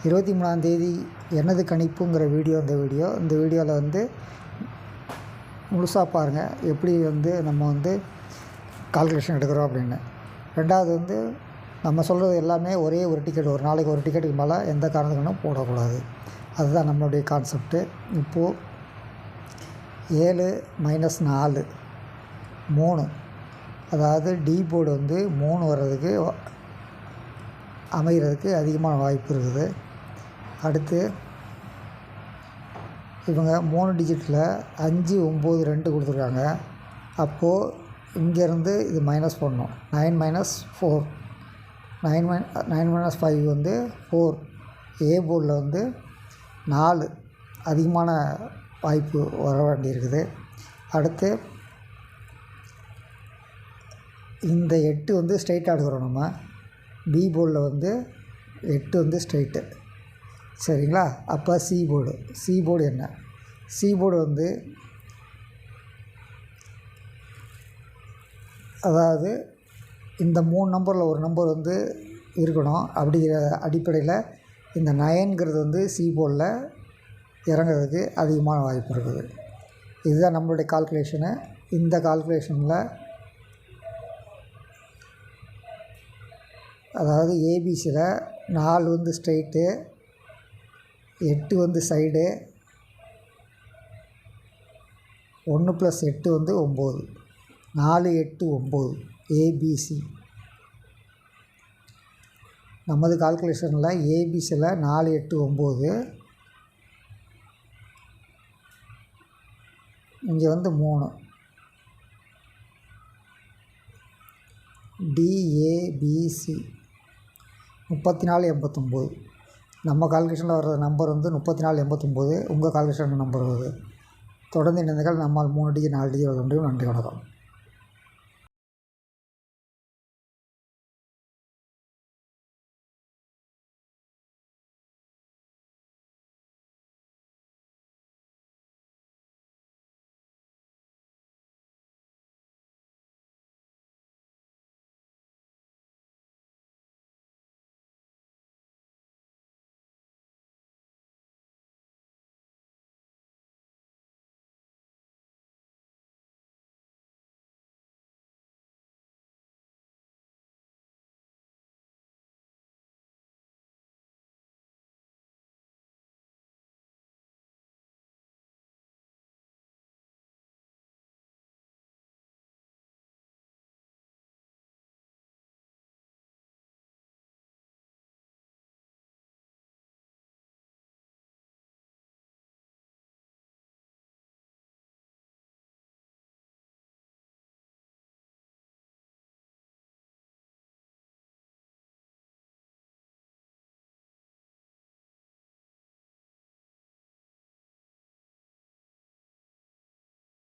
23ஆம் தேதி எனது கணிப்புங்கிற இந்த வீடியோவில் வந்து முழுசாக பாருங்கள் எப்படி வந்து நம்ம வந்து கால்குலேஷன் எடுக்கிறோம் அப்படின்னு. ரெண்டாவது வந்து நம்ம சொல்கிறது எல்லாமே ஒரே ஒரு டிக்கெட், ஒரு நாளைக்கு ஒரு டிக்கெட்டுக்கு மேலே எந்த காரணத்துக்கும் போடக்கூடாது. அதுதான் நம்மளுடைய கான்செப்ட்டு. இப்போது 7 - 4 3, அதாவது டி போர்டு வந்து 3 வர்றதுக்கு அமைகிறதுக்கு அதிகமான வாய்ப்பு இருக்குது. அடுத்து இவங்க 3 டிஜிட்டில் 5, 9, 2 கொடுத்துருக்காங்க. அப்போது இங்கேருந்து இது மைனஸ் பண்ணணும். 9 - 4, 9 - 5 வந்து 4. ஏ போர்டில் வந்து 4 அதிகமான வாய்ப்பு வர வேண்டியிருக்குது. அடுத்து இந்த 8 வந்து ஸ்ட்ரைட்டாக எடுக்கிறோம் நம்ம. பி போர்டில் வந்து 8 வந்து ஸ்ட்ரைட்டு, சரிங்களா? அப்போ சி போர்டு என்ன? சி போர்டு வந்து அதாவது இந்த 3 நம்பரில் ஒரு நம்பர் வந்து இருக்கணும். அப்படிங்கிற அடிப்படையில் இந்த 9ங்கிறது வந்து சி போர்டில் இறங்கிறதுக்கு அதிகமான வாய்ப்பு இருக்குது. இதுதான் நம்மளுடைய கால்குலேஷனு. இந்த கால்குலேஷனில் அதாவது ஏபிசியில் 4 வந்து ஸ்ட்ரைட்டு, 8 வந்து சைடு, 1 + 8 வந்து 9. 4, 8, 9 ஏபிசி. நமது கால்குலேஷனில் ஏபிசியில் 4, 8, 9, இங்கே வந்து 3. டிஏபிசி 34, 89. நம்ம கால்குலேஷனில் வர்ற நம்பர் வந்து 34, 89. உங்கள் கால்குலேஷன் நம்பர் வருது. தொடர்ந்து இணைந்தீர்கள். நம்மால் 3 டிஜிட் 4 டிஜிட் வர முடியும். நன்றி, வணக்கம்.